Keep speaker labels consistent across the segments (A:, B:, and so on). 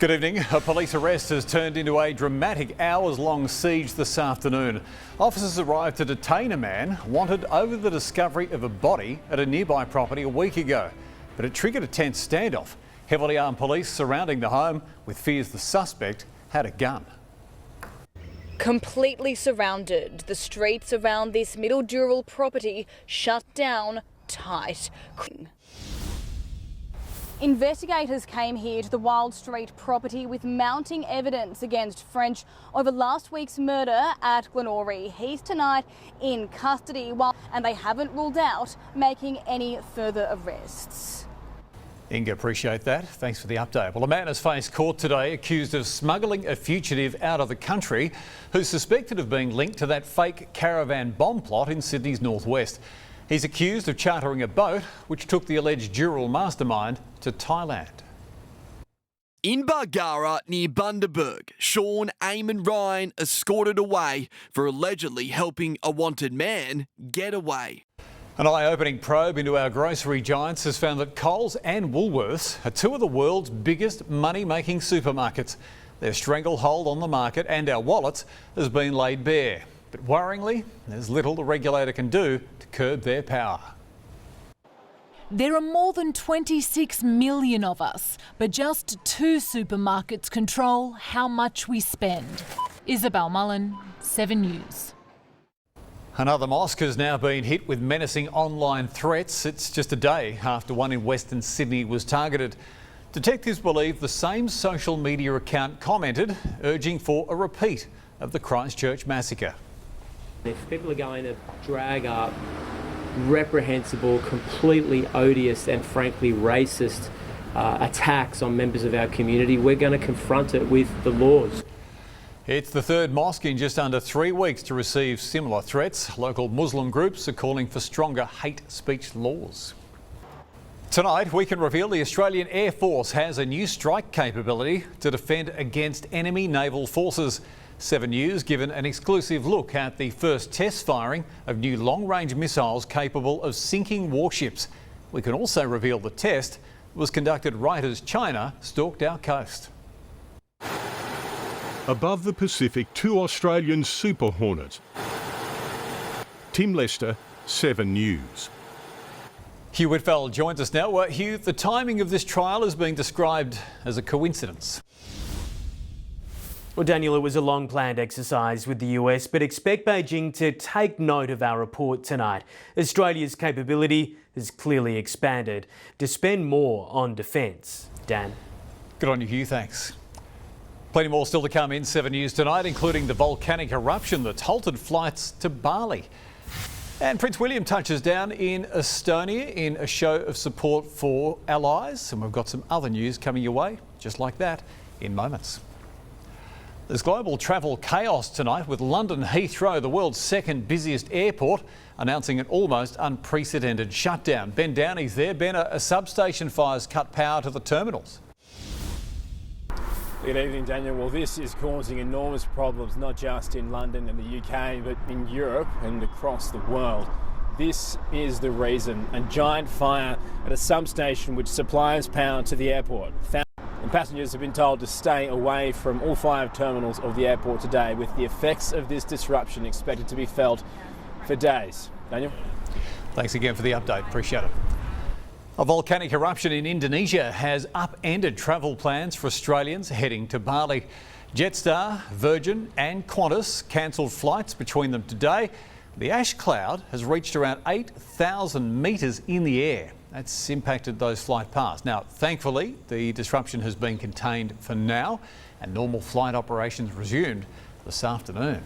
A: Good evening. A police arrest has turned into a dramatic hours-long siege this afternoon. Officers arrived to detain a man wanted over the discovery of a body at a nearby property a week ago. But it triggered a tense standoff. Heavily armed police surrounding the home with fears the suspect had a gun.
B: Completely surrounded, the streets around this Middle property shut down tight. Investigators came here to the Wild Street property with mounting evidence against French over last week's murder at Glenorrey. He's tonight in custody, and they haven't ruled out making any further arrests.
A: Inga, appreciate that. Thanks for the update. Well, a man has faced court today accused of smuggling a fugitive out of the country who's suspected of being linked to that fake caravan bomb plot in Sydney's northwest. He's accused of chartering a boat which took the alleged Dural mastermind to Thailand.
C: In Bargara near Bundaberg, Sean, Aim and Ryan escorted away for allegedly helping a wanted man get away.
A: An eye-opening probe into our grocery giants has found that Coles and Woolworths are two of the world's biggest money-making supermarkets. Their stranglehold on the market and our wallets has been laid bare. But worryingly, there's little the regulator can do to curb their power.
D: There are more than 26 million of us, but just 2 supermarkets control how much we spend. Isabel Mullen, 7 News.
A: Another mosque has now been hit with menacing online threats. It's just a day after one in Western Sydney was targeted. Detectives believe the same social media account commented, urging for a repeat of the Christchurch massacre.
E: If people are going to drag up reprehensible, completely odious and frankly racist attacks on members of our community, we're going to confront it with the laws.
A: It's the third mosque in just under 3 weeks to receive similar threats. Local Muslim groups are calling for stronger hate speech laws. Tonight, we can reveal the Australian Air Force has a new strike capability to defend against enemy naval forces. 7 News given an exclusive look at the first test firing of new long-range missiles capable of sinking warships. We can also reveal the test was conducted right as China stalked our coast.
F: Above the Pacific, 2 Australian Super Hornets. Tim Lester, 7 News.
A: Hugh Whitfeld joins us now. Hugh, the timing of this trial is being described as a coincidence.
G: Well, Daniel, it was a long-planned exercise with the US, but expect Beijing to take note of our report tonight. Australia's capability has clearly expanded to spend more on defence. Dan.
A: Good on you, Hugh. Thanks. Plenty more still to come in 7 News tonight, including the volcanic eruption that's halted flights to Bali. And Prince William touches down in Estonia in a show of support for allies. And we've got some other news coming your way, just like that, in moments. There's global travel chaos tonight with London Heathrow, the world's second busiest airport, announcing an almost unprecedented shutdown. Ben Downey's there. Ben, a substation fire's cut power to the terminals.
H: Good evening, Daniel. Well, this is causing enormous problems, not just in London and the UK, but in Europe and across the world. This is the reason: a giant fire at a substation which supplies power to the airport. And passengers have been told to stay away from all 5 terminals of the airport today, with the effects of this disruption expected to be felt for days. Daniel?
A: Thanks again for the update. Appreciate it. A volcanic eruption in Indonesia has upended travel plans for Australians heading to Bali. Jetstar, Virgin and Qantas cancelled flights between them today. The ash cloud has reached around 8,000 metres in the air. That's impacted those flight paths. Now, thankfully, the disruption has been contained for now and normal flight operations resumed this afternoon.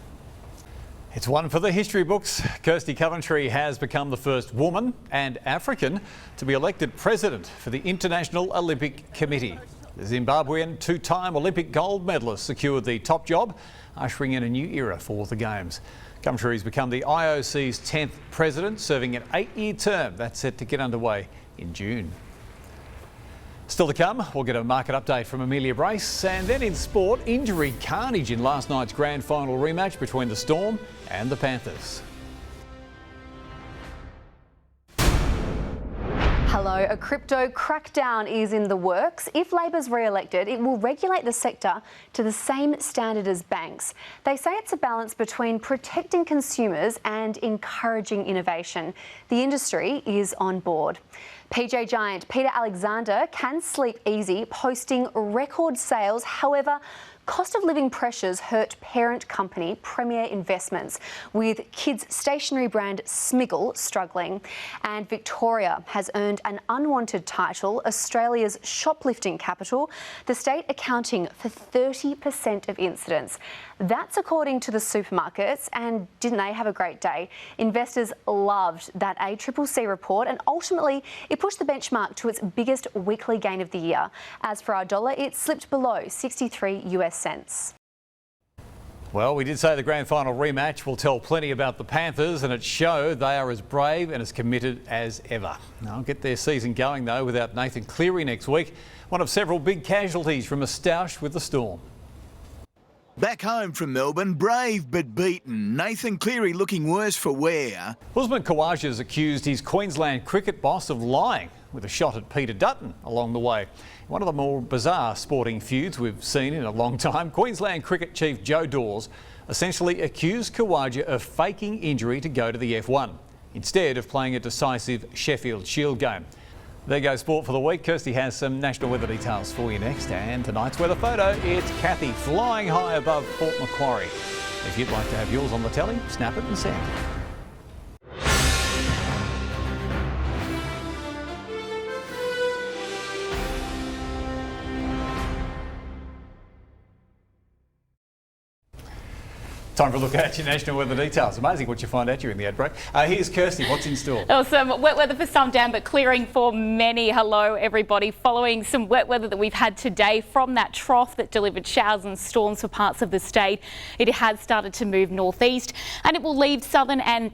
A: It's one for the history books. Kirstie Coventry has become the first woman and African to be elected president for the International Olympic Committee. The Zimbabwean 2-time Olympic gold medalist secured the top job, ushering in a new era for the Games. Coventry's become the IOC's 10th president, serving an 8-year term. That's set to get underway in June. Still to come, we'll get a market update from Amelia Brace, and then in sport, injury carnage in last night's grand final rematch between the Storm and the Panthers.
I: Hello So a crypto crackdown is in the works. If Labor's re-elected, it will regulate the sector to the same standard as banks. They say it's a balance between protecting consumers and encouraging innovation. The industry is on board. PJ giant Peter Alexander can sleep easy, posting record sales. However, cost of living pressures hurt parent company Premier Investments, with kids' stationery brand Smiggle struggling. And Victoria has earned an unwanted title, Australia's shoplifting capital, the state accounting for 30% of incidents. That's according to the supermarkets, and didn't they have a great day? Investors loved that ACCC report, and ultimately it pushed the benchmark to its biggest weekly gain of the year. As for our dollar, it slipped below 63 US cents.
A: Well, we did say the grand final rematch will tell plenty about the Panthers, and it showed they are as brave and as committed as ever. They'll get their season going though without Nathan Cleary next week, one of several big casualties from a stoush with the Storm.
J: Back home from Melbourne, brave but beaten. Nathan Cleary looking worse for wear.
A: Usman Khawaja's accused his Queensland cricket boss of lying with a shot at Peter Dutton along the way. One of the more bizarre sporting feuds we've seen in a long time. Queensland cricket chief Joe Dawes essentially accused Khawaja of faking injury to go to the F1 instead of playing a decisive Sheffield Shield game. There goes sport for the week. Kirstie has some national weather details for you next. And tonight's weather photo, it's Kathy flying high above Port Macquarie. If you'd like to have yours on the telly, snap it and send. Time for a look at your national weather details. Amazing what you find out during the ad break. Here's Kirstie. What's in store?
K: Some wet weather for some, Dan, but clearing for many. Hello, everybody. Following some wet weather that we've had today from that trough that delivered showers and storms for parts of the state, it has started to move northeast, and it will leave southern and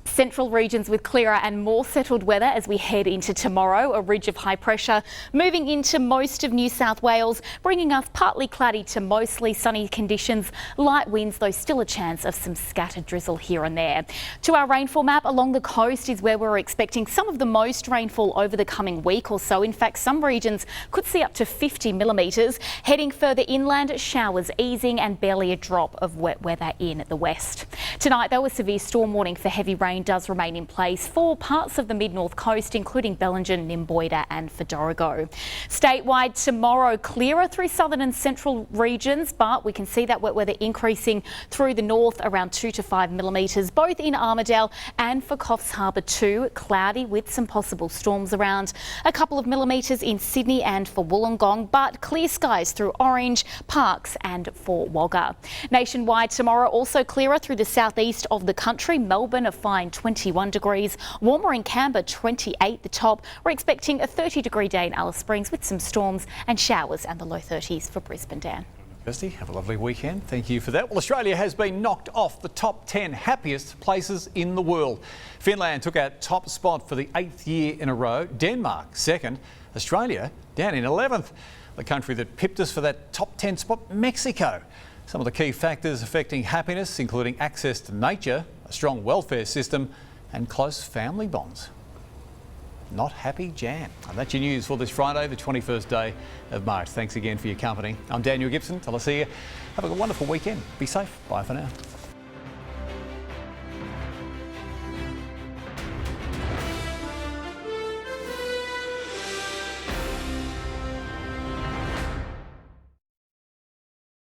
K: central regions with clearer and more settled weather as we head into tomorrow. A ridge of high pressure moving into most of New South Wales, bringing us partly cloudy to mostly sunny conditions. Light winds, though still a chance of some scattered drizzle here and there. To our rainfall map, along the coast is where we're expecting some of the most rainfall over the coming week or so. In fact, some regions could see up to 50 millimetres. Heading further inland, showers easing and barely a drop of wet weather in the west. Tonight, though, a severe storm warning for heavy rain does remain in place for parts of the mid-north coast, including Bellingen, Nimboida and Fedorigo. Statewide tomorrow, clearer through southern and central regions, but we can see that wet weather increasing through the north, around 2 to 5 millimetres, both in Armidale and for Coffs Harbour too. Cloudy with some possible storms around, a couple of millimetres in Sydney and for Wollongong, but clear skies through Orange, Parkes and for Wagga. Nationwide tomorrow, also clearer through the southeast of the country. Melbourne a fine 21 degrees, warmer in Canberra 28 the top. We're expecting a 30-degree day in Alice Springs with some storms and showers, and the low 30s for Brisbane, Dan.
A: Kirstie, have a lovely weekend. Thank you for that. Well, Australia has been knocked off the top 10 happiest places in the world. Finland took our top spot for the 8th year in a row. Denmark second. Australia down in 11th. The country that pipped us for that top 10 spot, Mexico. Some of the key factors affecting happiness, including access to nature, a strong welfare system and close family bonds. Not happy, Jan. And that's your news for this Friday, the 21st day of March. Thanks again for your company. I'm Daniel Gibson. Till I see you, have a wonderful weekend. Be safe. Bye for now.